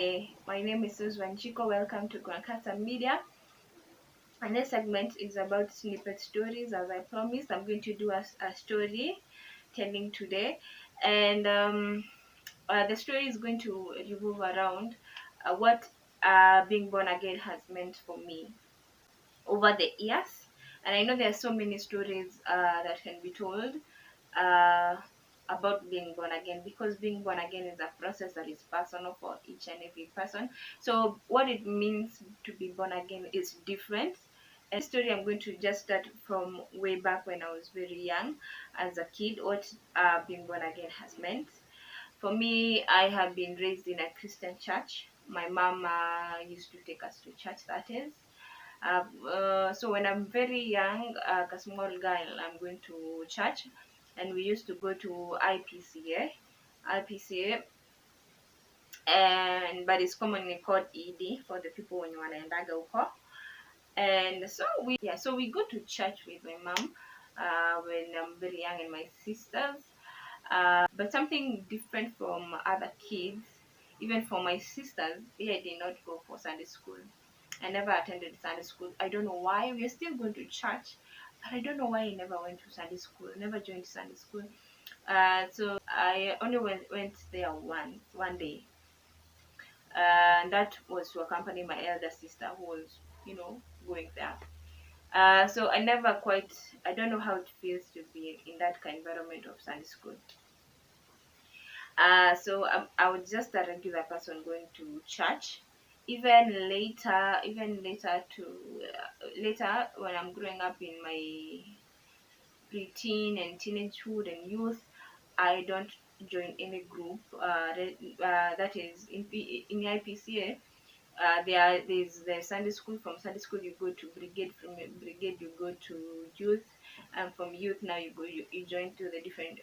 Hey, my name is Susan Chico. Welcome to Grankata Media. And this segment is about snippet stories. As I promised, I'm going to do a story telling today, and the story is going to revolve around what being born again has meant for me over the years. And I know there are so many stories that can be told uh, about being born again, because being born again is a process that is personal for each and every person. So what it means to be born again is different. And this story, I'm going to just start from way back when I was very young as a kid, what being born again has meant. For me, I have been raised in a Christian church. My mom used to take us to church, that is. So when I'm very young, a small girl, I'm going to church, and we used to go to IPCA, and but it's commonly called ED for the people when you wanaendaga huko. And so we go to church with my mom when I'm very young, and my sisters. But something different from other kids, even for my sisters, they did not go for Sunday school. I never attended Sunday school. I don't know why. We are still going to church, but I don't know why I never went to Sunday school. Never joined Sunday school. So I only went there one day, and that was to accompany my elder sister who was, going there. So I don't know how it feels to be in that kind of environment of Sunday school. I was just a regular person going to church. Later when I'm growing up in my preteen and teenagehood and youth, I don't join any group. That is in the IPCA. There's the Sunday school. From Sunday school you go to brigade. From brigade you go to youth, and from youth now you join to the different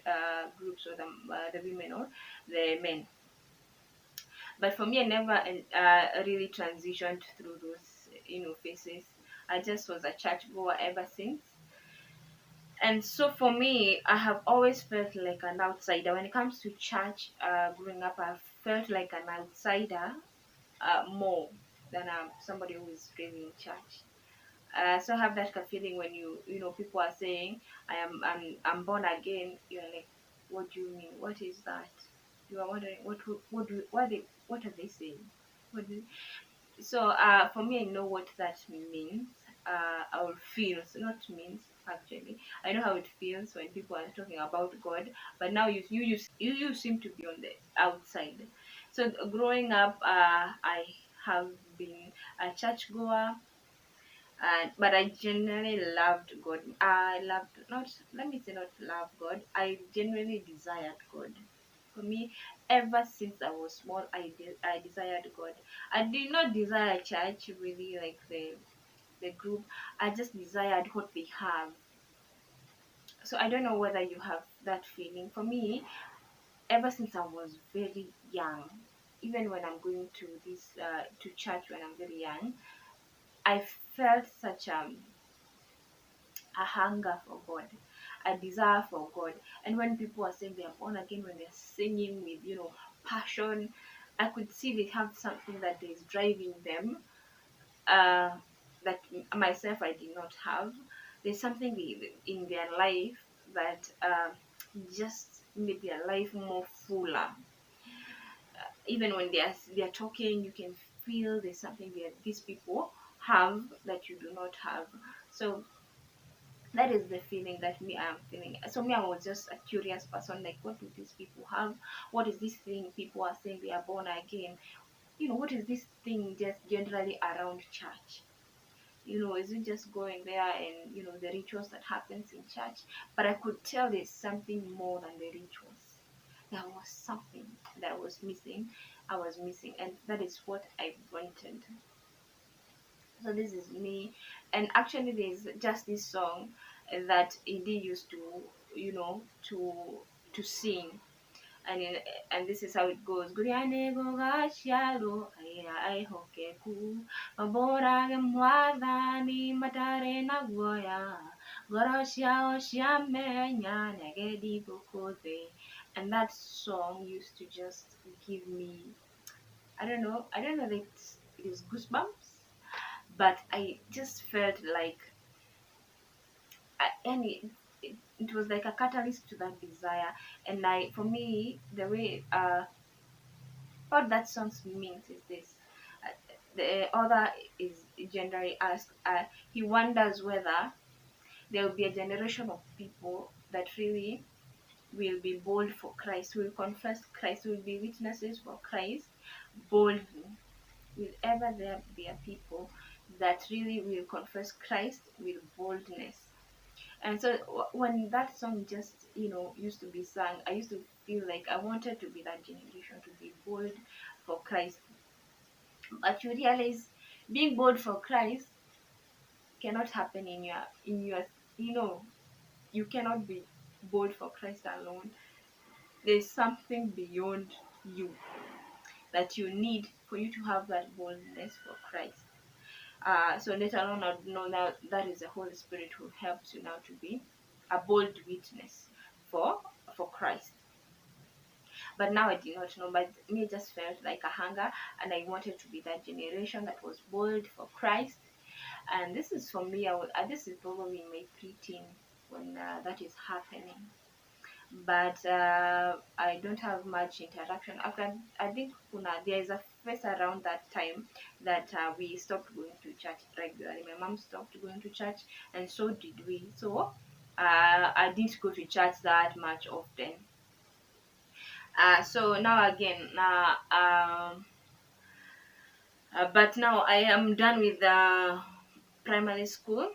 groups, or the women or the men. But for me, I never really transitioned through those phases. I just was a church goer ever since. And so for me, I have always felt like an outsider when it comes to church. Growing up, I felt like an outsider more than somebody who is raised in church. So I have that feeling when people are saying I'm born again. You're like, what do you mean? What is that? You are wondering what are they saying? What do, so for me, I know what that means. Or feels, not means actually. I know how it feels when people are talking about God, but now you seem to be on the outside. So growing up, I have been a churchgoer, but I genuinely loved God. I loved not let me say not love God. I genuinely desired God. For me, ever since I was small, I desired God. I did not desire church really, like the group. I just desired what they have. So I don't know whether you have that feeling. For me, ever since I was very young, even when I'm going to this to church when I'm very young, I felt such a hunger for God, a desire for God. And when people are saying they are born again, when they're singing with passion, I could see they have something that is driving them. Uh, that myself I did not have. There's something in their life that just made their life more fuller. Even when they're talking, you can feel there's something that these people have that you do not have. So that is the feeling that me I'm feeling. So me, I was just a curious person, like, what do these people have? What is this thing people are saying they are born again? What is this thing just generally around church? Is it just going there and the rituals that happens in church? But I could tell there's something more than the rituals. There was something that I was missing, and that is what I wanted. So this is me. And actually there's just this song that Indy used to you know to sing. And this is how it goes. Guriane goga shalo ai hokeku mabora ge mwaga ni matare na goya gorosha oshamenya negedi bokoze. And that song used to just give me I don't know that it is goosebumps, but I just felt like and it was like a catalyst to that desire. And for me, the way what that song means is this: the author is generally asked, he wonders whether there will be a generation of people that really will be bold for Christ, will confess Christ, will be witnesses for Christ boldly. Will ever there be a people that really will confess Christ with boldness? And so when that song just, used to be sung, I used to feel like I wanted to be that generation, to be bold for Christ. But you realize being bold for Christ cannot happen in your you know you cannot be bold for Christ alone. There's something beyond you that you need for you to have that boldness for Christ. So later on, I know that is the Holy Spirit who helps you now to be a bold witness for for Christ. But now I did not know, but me just felt like a hunger, and I wanted to be that generation that was bold for Christ. And this is for me. This is probably in my preteen when that is happening. But I don't have much interaction after. I think there is a phase around that time that we stopped going to church regularly. My mom stopped going to church, and so did we. So I didn't go to church that much often. So now again, but now I am done with the primary school.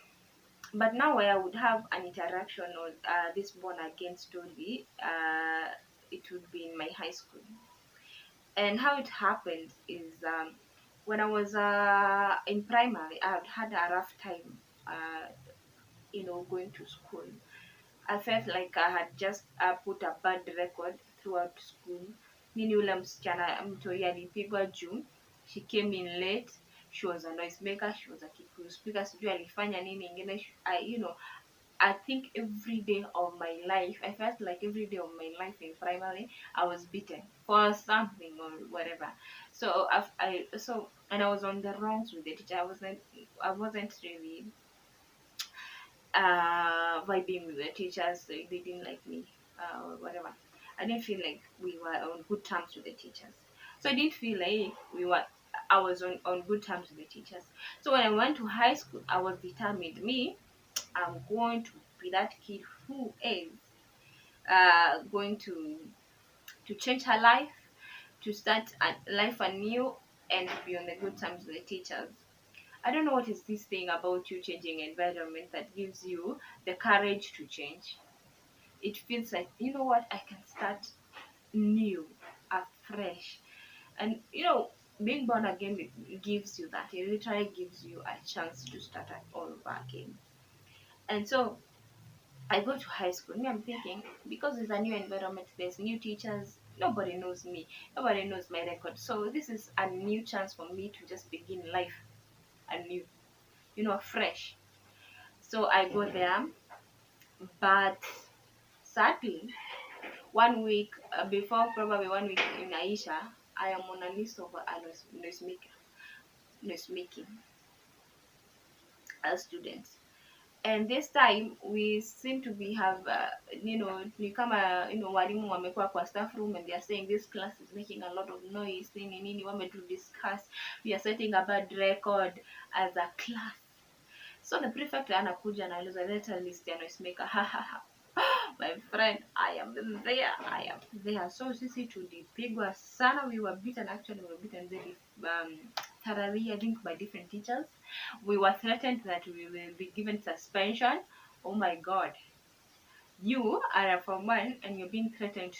But now where I would have an interaction or this born again story, it would be in my high school. And how it happened is when I was in primary, I had a rough time, going to school. I felt like I had just put a bad record throughout school. Nini ule msichana mtoi alipigwa juu. She came in late. She was a noisemaker. She was a kikuyu speaker. Sijui alifanya nini ingine. I think every day of my life, I felt like every day of my life in primary, I was beaten for something or whatever. So and I was on the wrongs with the teacher. I wasn't really vibing with the teachers. They didn't like me or whatever. I didn't feel like we were on good terms with the teachers. So I didn't feel like I was on good terms with the teachers. So when I went to high school, I was determined. I'm going to be that kid who is going to change her life, to start a life anew, and be on the good terms with the teachers. I don't know what is this thing about you changing environment that gives you the courage to change. It feels like, you know what, I can start new, afresh. And being born again gives you that. It literally gives you a chance to start all over again. And so I go to high school. Me, I'm thinking, because it's a new environment, there's new teachers, nobody knows me, nobody knows my record. So this is a new chance for me to just begin life anew, fresh. So I go there, but sadly, one week before, probably 1 week in Aisha, I am on a list of noise making as students. And this time we seem to be have ni kama walimu wamekuwa kwa staff room and they are saying this class is making a lot of noise, nini wame to discuss, we are setting a bad record as a class. So the prefect anakuja na leta list ya noise maker. My friend, I am there. So sisi tulipigwa sana. We were beaten very thoroughly, I think, by different teachers. We were threatened that we will be given suspension. Oh my God. You are a Form 1 and you're being threatened,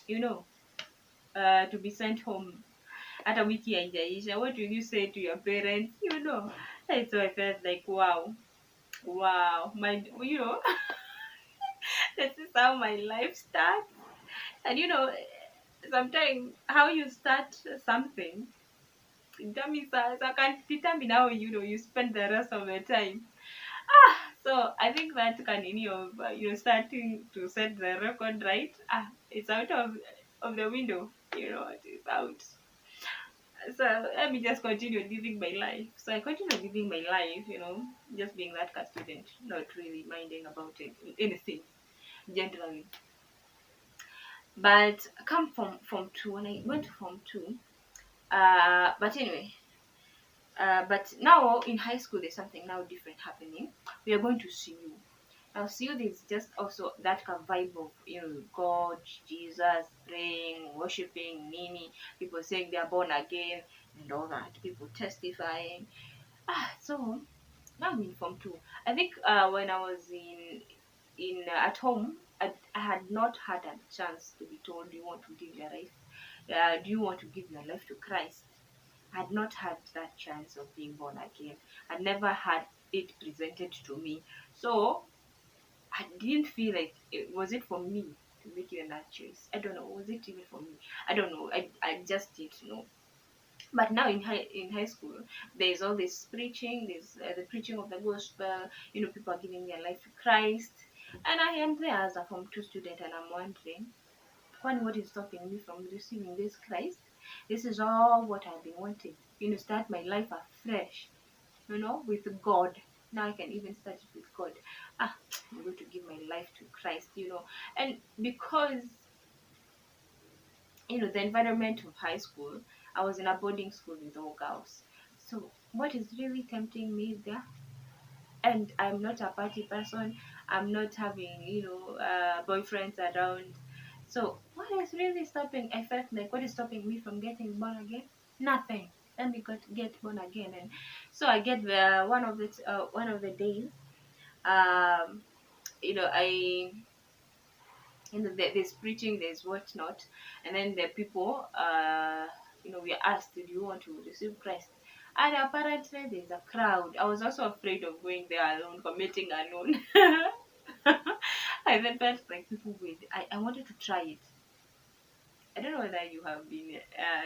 to be sent home. At a wiki haijaisha. What will you say to your parents? And so I felt like, wow, this is how my life starts. And sometimes how you start something determines can determine how you spend the rest of the time. So I think that can of starting to set the record right. It's out of the window. It is out. So let me just continue living my life. So I continue living my life, just being that cat student, not really minding about anything generally. But come from Form 2, when I went to Form 2, but anyway, but now in high school there's something now different happening. We are going to see you. Now see you is just also that kind of vibe of God, Jesus, praying, worshiping, Nini, people saying they are born again and all that, people testifying. So now I'm in Form 2. I think when I was in at home, I had not had a chance to be told, do you want to give your life? Do you want to give your life to Christ? I had not had that chance of being born again. I never had it presented to me. So I didn't feel like was it for me to make even that choice. I don't know. Was it even for me? I don't know. I just didn't know. But now in high school, there's all this preaching. There's the preaching of the gospel. People are giving their life to Christ, and I am there as a Form 2 student, and I'm wondering, what is stopping me from receiving this Christ? This is all what I've been wanting. Start my life afresh. With God. Now I can even start it with God. I'm going to give my life to Christ. And because the environment of high school, I was in a boarding school with all girls. So what is really tempting me there? And I'm not a party person. I'm not having boyfriends around. So what is really stopping? I felt like, what is stopping me from getting born again? Nothing. Let me get born again. And so I get one of the days. Um, I there's preaching, there's whatnot, and then the people, we are asked, do you want to receive Christ? And apparently there's a crowd. I was also afraid of going there alone, committing alone. I then felt like people would. I wanted to try it. I don't know whether you have been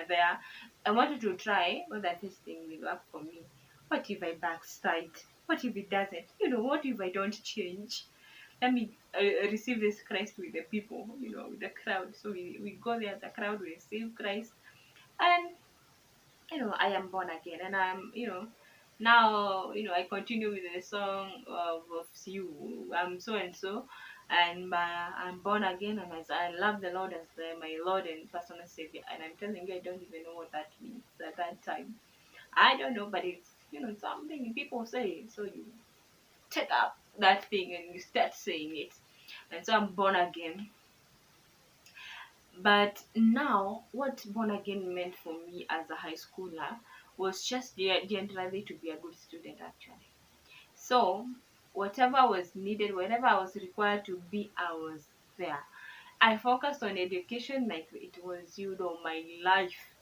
there. I wanted to try whether this thing will work for me. What if I backslide? What if it doesn't? What if I don't change? Let me receive this Christ with the people, with the crowd. So we go there, the crowd, we receive Christ, and I am born again, and I'm now I continue with the song of you. I'm so and so, and I'm born again, and as I love the Lord as my Lord and personal Savior. And I'm telling you, I don't even know what that means at that time. I don't know, but it's something people say, so you take up that thing and you start saying it. And so I'm born again. But now, what born again meant for me as a high schooler was just generally to be a good student, actually. So, whatever was needed, whatever I was required to be, I was there. I focused on education like it was, my life.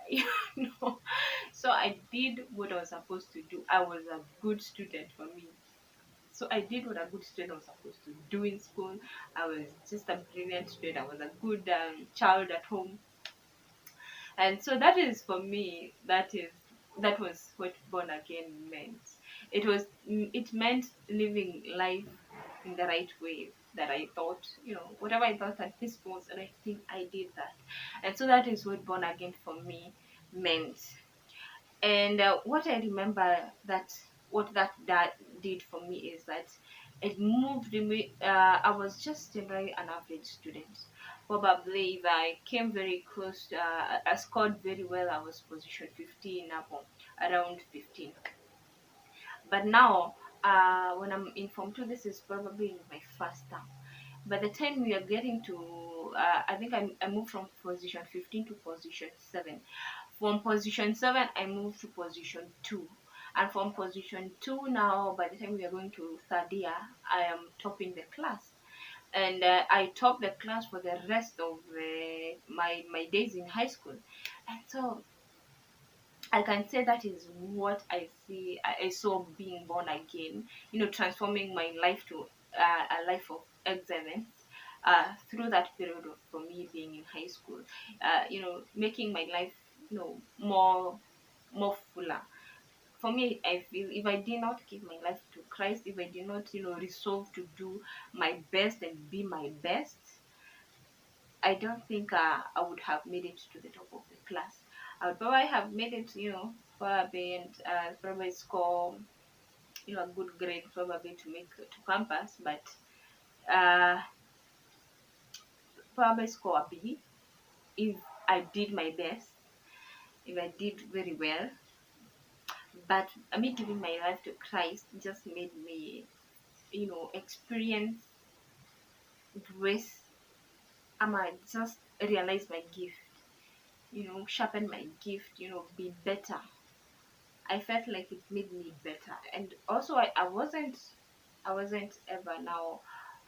you know. So I did what I was supposed to do. I was a good student for me. So I did what a good student was supposed to do in school. I was just a brilliant student. I was a good child at home. And so that is for me, that was what born again meant. It meant living life in the right way, that I thought, whatever I thought at this was, and I think I did that. And so that is what born again for me meant. And what I remember, what that did for me is that it moved me. I was just generally an average student. Probably if I came very close, I scored very well. I was position 15, around 15. But now, when I'm in Form 2, this is probably my first term. By the time we are getting to, I think I moved from position 15 to position 7. From position 7, I moved to position 2. And from position 2 now, by the time we are going to third year, I am topping the class. And I topped the class for the rest of my days in high school. And so I can say that is what I saw being born again, transforming my life to a life of excellence through that period of, for me being in high school, making my life, more fuller. For me, I feel if I did not give my life to Christ, if I did not, resolve to do my best and be my best, I don't think I would have made it to the top of the class. I would probably have made it, probably, and probably score, a good grade probably to make to campus, but uh, probably score a B if I did my best, if I did very well. But me giving my life to Christ just made me, experience grace. I might just realize my gift, sharpen my gift, be better. I felt like it made me better. And also I wasn't ever now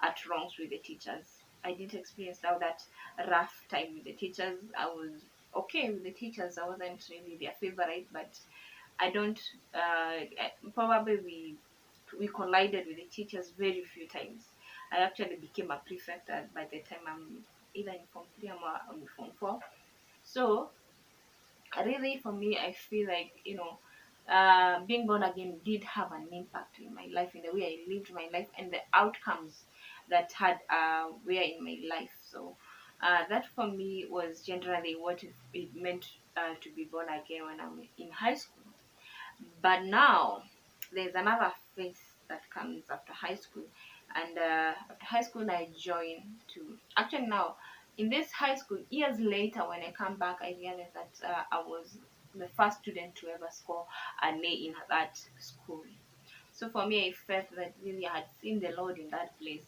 at wrongs with the teachers. I didn't experience now that rough time with the teachers. I was okay with the teachers. I wasn't really their favorite, but I don't. Probably we collided with the teachers very few times. I actually became a prefect by the time I'm either in form 3 or in form 4. So really, for me, I feel like, being born again did have an impact in my life, in the way I lived my life, and the outcomes that had were in my life. So that for me was generally what it meant to be born again when I'm in high school. But now there's another phase that comes after high school, and after high school I joined to actually now in this high school years later when I come back I realized that I was the first student to ever score an A in that school. So for me, I felt that really I had seen the Lord in that place.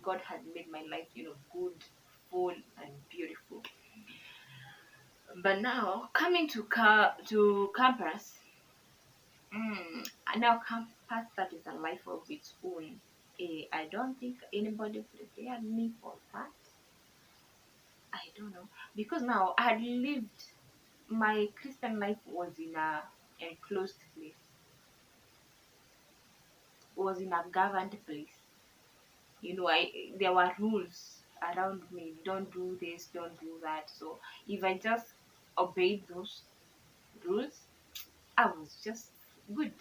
God had made my life, good, full, and beautiful. But now coming to campus, now campus that is a life of its own. I don't think anybody prepared me for that. I don't know because now I had lived my Christian life was in a enclosed place, was in a governed place. I there were rules around me. Don't do this, don't do that. So if I just obeyed those rules, I was just good,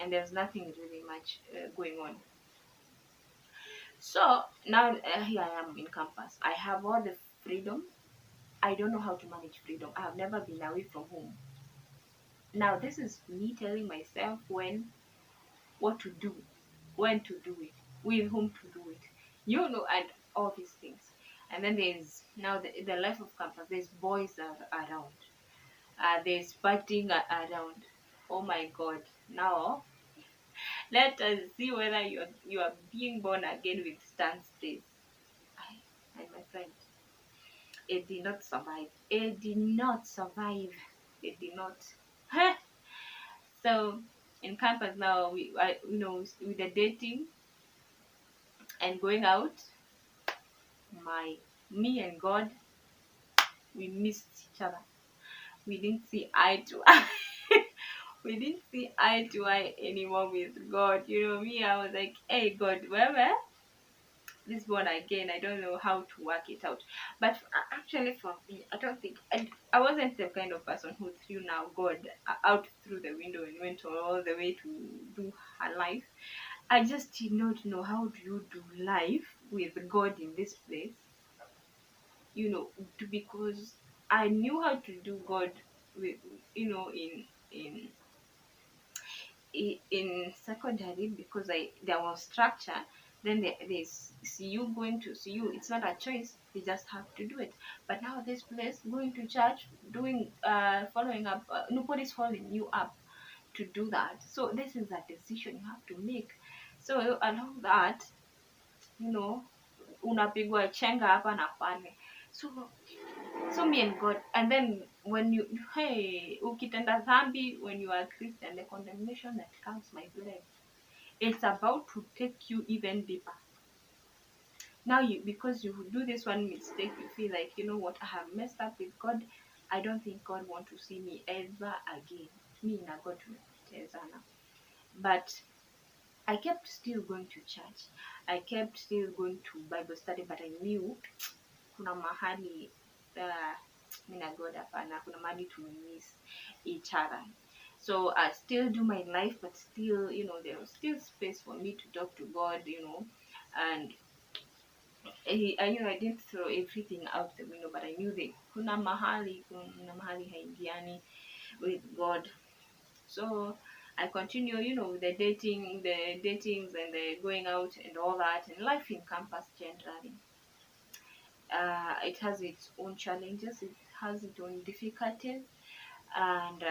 and there's nothing really much going on. So now here I am in campus. I have all the freedom. I don't know how to manage freedom. I have never been away from home. Now this is me telling myself what to do, when to do it, with whom to do it, and all these things. And then there's now the life of campus. There's boys around. There's partying around. Oh my God! Now let us see whether you are being born again with stand stays. And my friend, it did not survive. It did not survive. It did not. So in campus now, with the dating and going out, my me and God, we missed each other. We didn't see eye to eye. We didn't see eye to eye anymore with God. Me, I was like, hey God, where this born again, I don't know how to work it out. But actually for me, I don't think I wasn't the kind of person who threw now God out through the window and went all the way to do her life. I just did not know how do you do life with God in this place, because I knew how to do God with, in in secondary because there was structure. Then there's CU, going to CU. It's not a choice. You just have to do it. But now this place, going to church, doing following up, nobody's following you up to do that. So this is a decision you have to make. So along that, you know, unapigwa chenga hapa na pale. So me and God, and then when ukitenda dhambi, when you are a Christian, the condemnation that comes, my friend, it's about to take you even deeper. Now because you do this one mistake, you feel like, you know what, I have messed up with God. I don't think God want to see me ever again. Me na God tumepotezana. But I kept still going to church. I kept still going to Bible study, but I knew kuna mahali mi na God hapana, kuna mahali tumemiss each other. So I still do my life, but still, there was still space for me to talk to God, and I didn't throw everything out the window, but I knew that kuna mahali haingiani with God. So I continue, the datings and the going out and all that, and life in campus generally. It has its own challenges, it has its own difficulties, and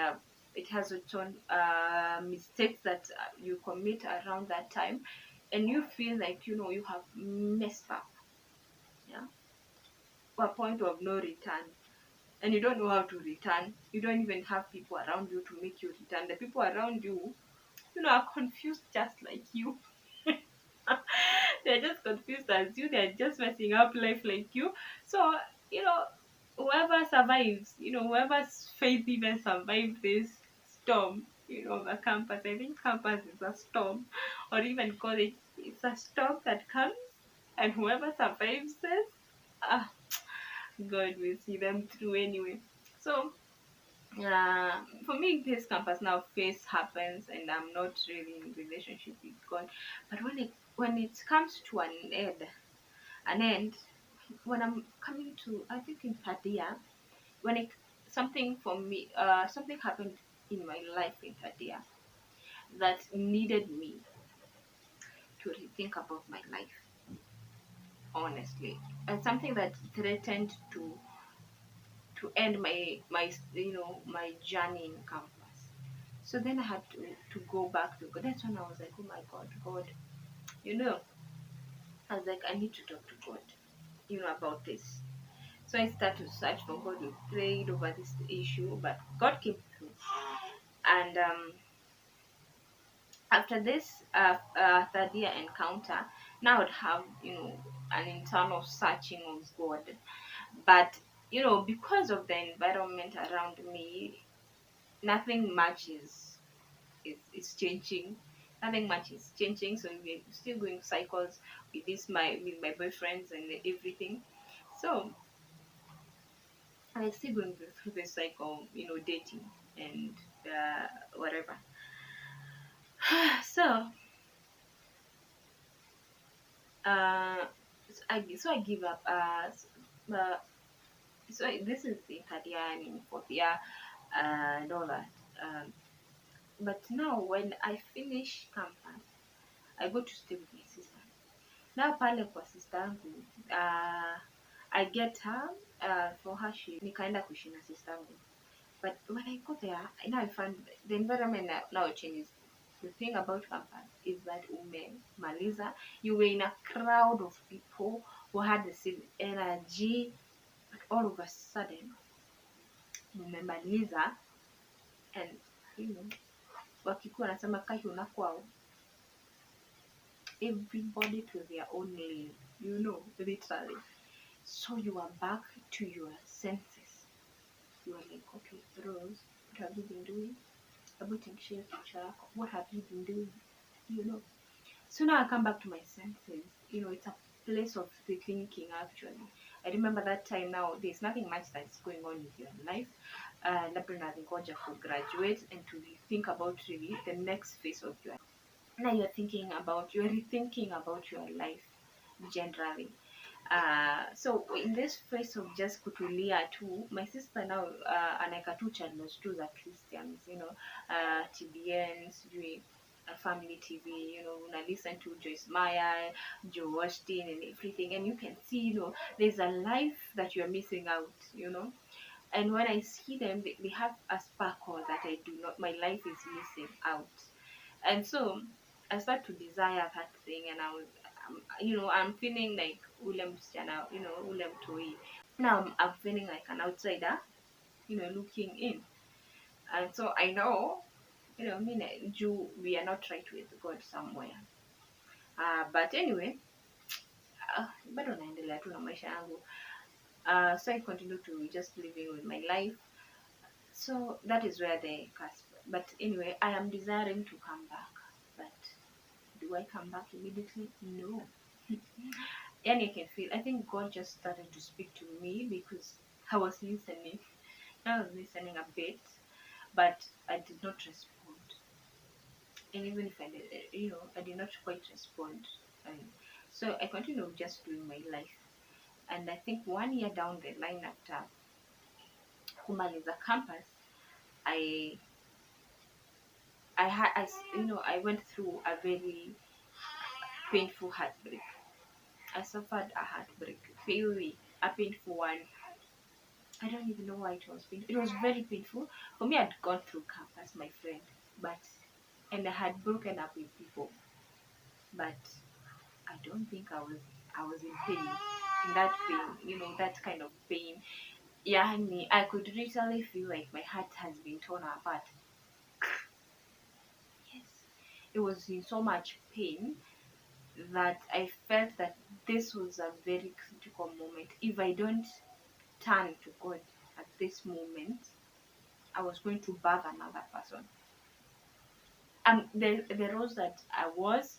it has its own mistakes that you commit around that time, and you feel like you have messed up, yeah, to a point of no return, and you don't know how to return. You don't even have people around you to make you return. The people around you, are confused just like you. They're just confused as you. They're just messing up life like you. So, you know, whoever survives, whoever's faith even survived this storm, the campus. I think campus is a storm, or even college, it's a storm that comes, and whoever survives this, ah, God will see them through anyway. So, for me, this campus now phase happens, and I'm not really in relationship with God. But when it comes to an end, when I'm coming to, I think in third year, when it something for me, something happened in my life in third year that needed me to rethink about my life, honestly, and something that threatened to end my journey in campus. So then I had to go back to God. That's when I was like, oh my God, God, you know, I was like, I need to talk to God, about this. So I started to search for God. We prayed over this issue, but God came through. And after this third year encounter, now I'd have, an internal searching of God. But, because of the environment around me, nothing much is changing. Nothing much is changing. So we're still going cycles with my boyfriends and everything. So I'm still going through this cycle, dating and whatever. So uh so I give up. This is in third year and in fourth year, and all that. But now when I finish campus, I go to stay with my sister. Now pale kwa sister yangu, I get her, for her nikaenda kuishi na sister yangu. But when I go there, now I find the environment now changes. The thing about campus is that umemaliza, you were in a crowd of people who had the same energy, but all of a sudden umemaliza, and wakikuwa wanasema kahi unakwao, everybody to their own lane, literally. So you are back to your senses. You are like, okay, Rose, what have you been doing? What have you been doing? So now I come back to my senses. It's a place of rethinking actually. I remember that time. Now there's nothing much that's going on with your life. Labda unangoja ku graduate and to rethink about really the next phase of your life. Now you're rethinking about your life generally. So in this phase of just kutulia too, my sister now anaeka tu channels tu za Christians, TBN, sijui family TV, una listen to Joyce Meyer, Joe Austin and everything, and you can see, there's a life that you're missing out, and when I see them, they have a sparkle that I do not, my life is missing out. And so I start to desire that thing, and I'm feeling like ule msichana, ule mtoi. Now I'm feeling like an outsider, looking in. And so I know, me na Jew, we are not right with God somewhere. But anyway, bado naendelea tu na maisha yangu. So I continue to just living with my life. So that is where the cusp. But anyway, I am desiring to come back. But do I come back immediately? No. And I can feel, I think God just started to speak to me because I was listening. I was listening a bit, but I did not respond. And even if I did, I did not quite respond. And So I continued just doing my life. And I think 1 year down the line after kumaliza campus, I I had I went through a very painful heartbreak. I suffered a heartbreak, really a painful one. I don't even know why it was painful. It was very painful for me. I'd gone through campus, my friend, but and I had broken up with people, but I don't think I was in pain, in that pain, that kind of pain. Yeah, I could literally feel like my heart has been torn apart. Yes, it was in so much pain that I felt that this was a very critical moment. If I don't turn to God at this moment, I was going to birth another person. And the rose that I was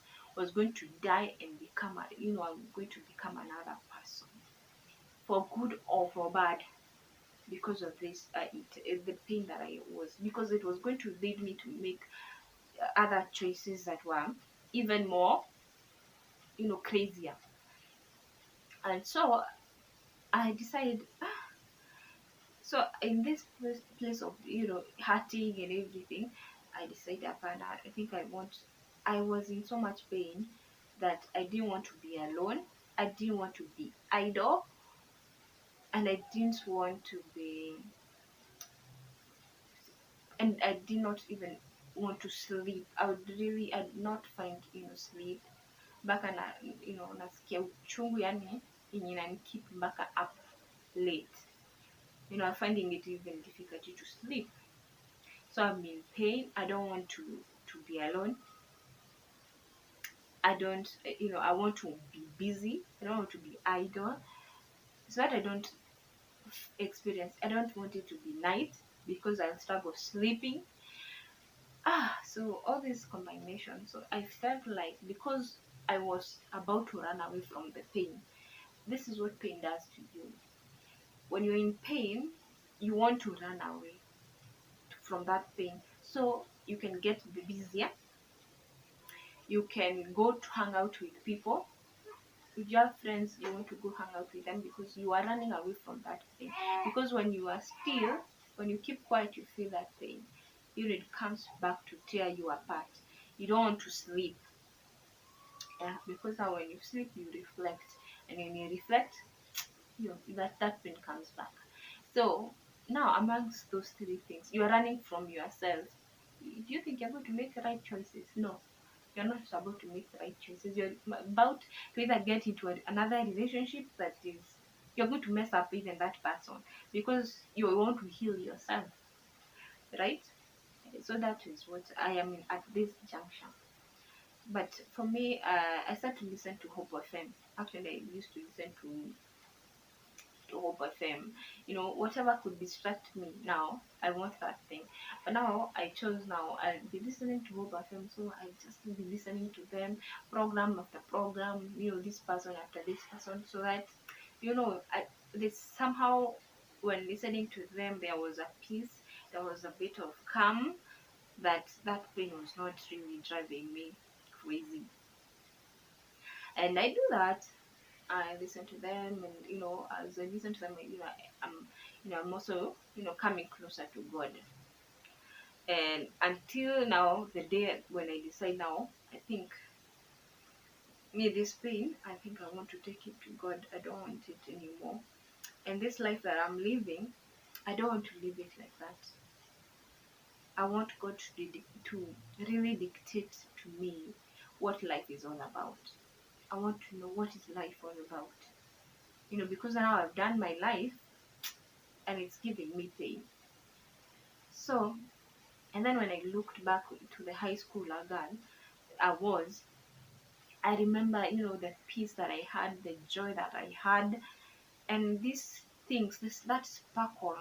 going to die and become I'm going to become another person, for good or for bad, because of this the pain that I was, because it was going to lead me to make other choices that were even more crazier. And so I decided, so in this place of hurting and everything, I decided, I think I was in so much pain that I didn't want to be alone. I didn't want to be idle, and I didn't want to be, and I did not even want to sleep. I did not find sleep mpaka nasikia uchungu, yani yenye inanikeep mpaka up late. I'm finding it even difficult to sleep. So I'm in pain. I don't want to be alone. I don't, I want to be busy. I don't want to be idle. So that I don't experience. I don't want it to be night because I'll struggle sleeping. So all these combinations. So I felt like, because I was about to run away from the pain. This is what pain does to you. When you're in pain, you want to run away from that pain. So you can get busier. You can go to hang out with people. If you have friends, you want to go hang out with them because you are running away from that pain. Because when you are still, when you keep quiet, you feel that pain. It comes back to tear you apart. You don't want to sleep. Yeah, because now when you sleep, you reflect. And when you reflect, that pain comes back. So now, amongst those three things, you are running from yourself. Do you think you're going to make the right choices? No, you're not about to make the right choices. You're about to either get into another relationship that is, you're going to mess up even that person because you want to heal yourself, right? So that is what I am in at this junction. But for me, I started to listen to Hope FM. Actually, I used to listen to Hope FM. Whatever could distract me now, I want that thing. But now I chose, now I'll be listening to Hope FM, so I just be listening to them program after program, this person after this person, so that this somehow, when listening to them, there was a peace, there was a bit of calm, that pain was not really driving me crazy. And I do that. I listen to them, and as I listen to them, I'm also coming closer to God. And until now, the day when I decide, now I think, me, this pain, I think I want to take it to God. I don't want it anymore. And this life that I'm living, I don't want to live it like that. I want God to really dictate to me what life is all about. I want to know what is life all about. Because now I've done my life and it's giving me pain. So, and then when I looked back to the high school girl I remember, the peace that I had, the joy that I had, and these things, that sparkle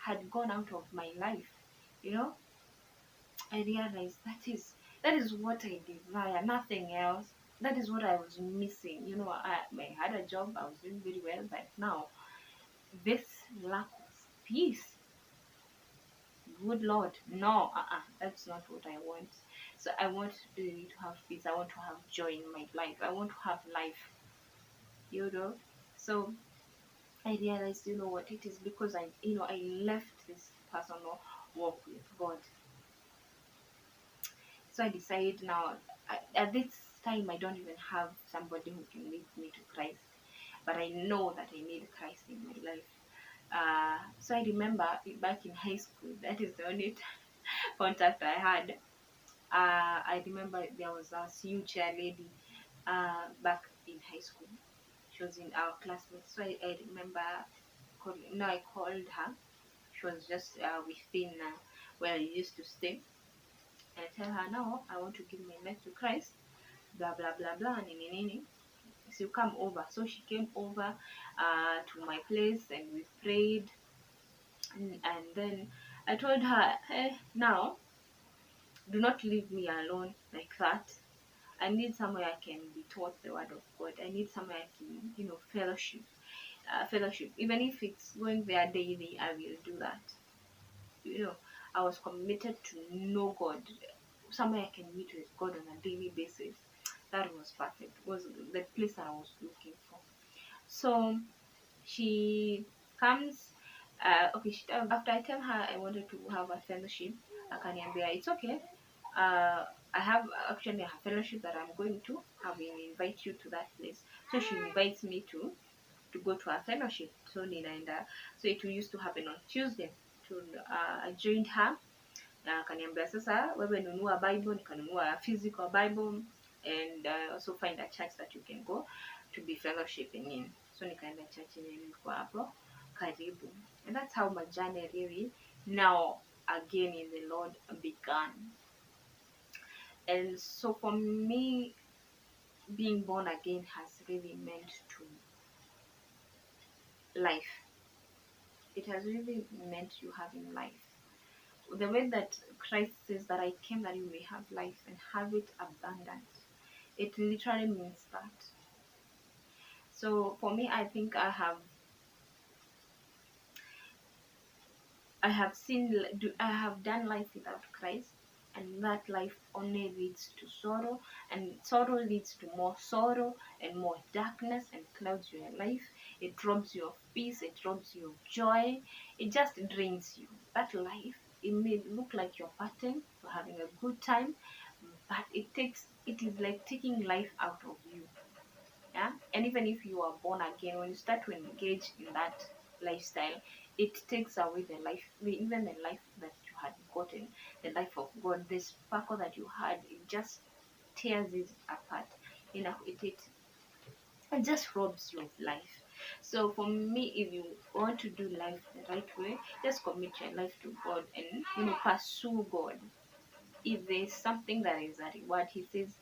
had gone out of my life. You know, I realized that is what I desire, nothing else. That is what I was missing. I had a job, I was doing very well, but now this lack of peace, good Lord, no, that's not what I want. So I want really to have peace. I want to have joy in my life. I want to have life. you know. So I realized, what it is, because I left this personal walk with God. So I decided now, at this time, I don't even have somebody who can lead me to Christ, but I know that I need Christ in my life. So I remember back in high school, that is the only contact I had. I remember there was a huge lady back in high school. She was in our classmates. So I remember calling, no, I called her. She was just within where I used to stay. And I tell her, no, I want to give my life to Christ, blah, blah, blah, blah, nini, nini. So you come over. So she came over to my place and we prayed. And then I told her, hey, now, do not leave me alone like that. I need somewhere I can be taught the word of God. I need somewhere I can, fellowship. Fellowship. Even if it's going there daily, I will do that. You know, I was committed to know God. Somewhere I can meet with God on a daily basis. That was perfect. Was the place I was looking for. So she comes. Okay, after I tell her I wanted to have a fellowship, akaniambia it's okay. I have actually a fellowship that I'm going to. I will invite you to that place. So she invites me to go to a fellowship. So ninaenda. So it used to happen on Tuesday. To I joined her na akaniambia sasa, wewe nunua Bible, nikanunua physical Bible, and also find a church that you can go to be fellowshipping in. So nikaenda church yenye ilikuwa hapo karibu, and that's how my journey really now again in the Lord began. And so for me, being born again has really meant to life. It has really meant you having life. The way that Christ says that I came that you may have life and have it abundant, it literally means that. So for me, I think I have done life without Christ, and that life only leads to sorrow, and sorrow leads to more sorrow and more darkness, and clouds your life. It robs you of peace, it robs you of joy, it just drains you. That life, it may look like you're partying, you're having a good time, but it is like taking life out of you. Yeah, and even if you are born again, when you start to engage in that lifestyle, it takes away even the life that you had gotten, the life of God, the sparkle that you had. It just tears it apart. It just robs you of life. So for me, if you want to do life the right way, just commit your life to God and pursue God. If there's something that is a reward, He says,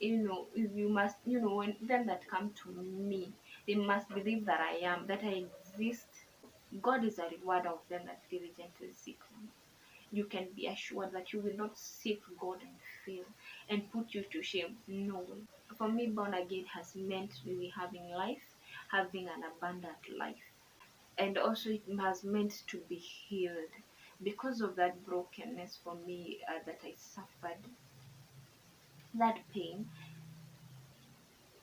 if you must, when them that come to me, they must believe that that I exist. God is a rewarder of them that diligently seek Him. You can be assured that you will not seek God and fail and put you to shame. No way. For me, born again has meant really having life, having an abundant life. And also it has meant to be healed. Because of that brokenness for me that I suffered, that pain,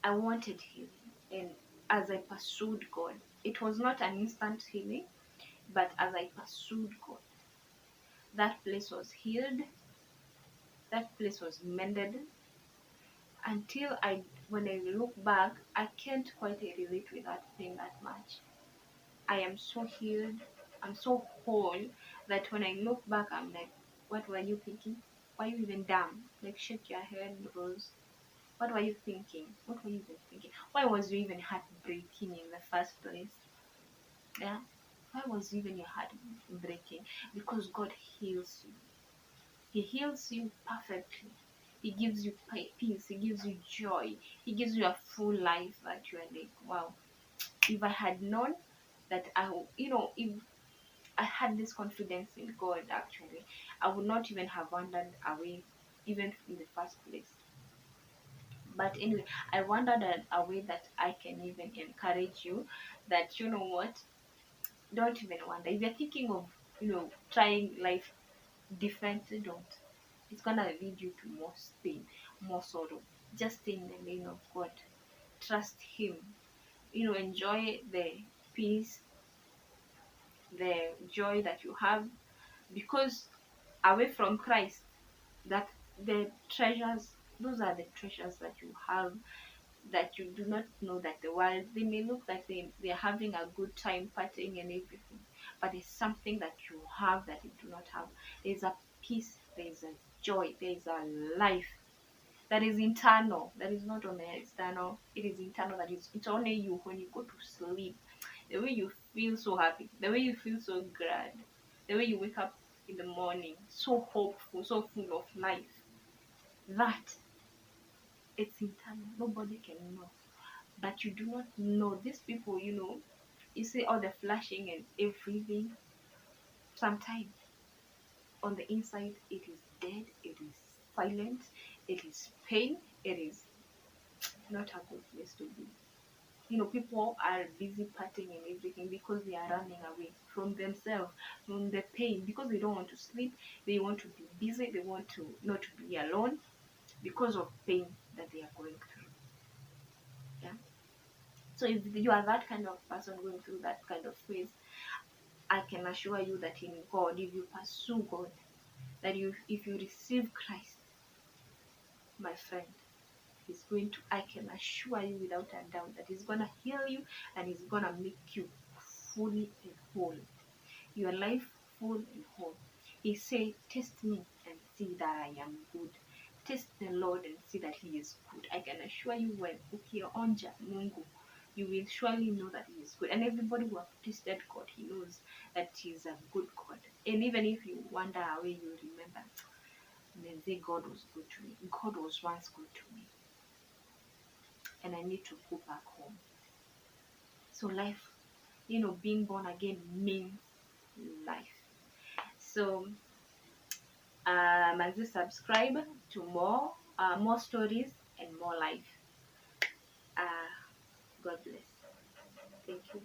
I wanted healing. And as I pursued God, it was not an instant healing, but as I pursued God, that place was healed, that place was mended, until when I look back, I can't quite relate with that pain that much. I am so healed, I'm so whole, that when I look back, I'm like, what were you thinking? Why you even dumb? Like, shake your head, Rose. What were you thinking? What were you even thinking? Why was you even heartbreaking in the first place? Yeah? Why was even your heart breaking? Because God heals you. He heals you perfectly. He gives you peace. He gives you joy. He gives you a full life that you are like, wow. If I had known that if I had this confidence in God, actually, I would not even have wandered away, even in the first place. But anyway, I wandered away that I can even encourage you that, you know what, don't even wonder. If you're thinking of, trying life differently, don't. It's gonna lead you to more pain, more sorrow. Just stay in the lane of God. Trust Him. enjoy the peace, the joy that you have, because away from Christ, that the treasures, those are the treasures that you have, that you do not know. That the world, they may look like they're having a good time partying and everything, but it's something that you have that you do not have. There's a peace, there's a joy, there's a life that is internal, that is not only external, it is internal, that is, it's only you. When you go to sleep, the way you feel so happy, the way you feel so glad, the way you wake up in the morning so hopeful, so full of life, that it's internal, nobody can know. But you do not know these people, you see all the flashing and everything. Sometimes on the inside it is dead, it is silent, it is pain, it is not a good place to be. People are busy partying and everything because they are running away from themselves, from the pain, because they don't want to sleep, they want to be busy, they want to not to be alone because of pain that they are going through. Yeah. So if you are that kind of person going through that kind of phase, I can assure you that in God, if you pursue God, that if you receive Christ, my friend, He's going to, I can assure you without a doubt, that He's gonna heal you and He's gonna make you fully and whole. Your life full and whole. He said, "Test me and see that I am good." Test the Lord and see that He is good. I can assure you, when ukionja Mungu, you will surely know that He is good. And everybody who have tasted God, He knows that He is a good God. And even if you wander away, you remember, then say, God was good to me. God was once good to me, and I need to go back home. So life, being born again means life. So and subscribe to more stories and more life. God bless. Thank you.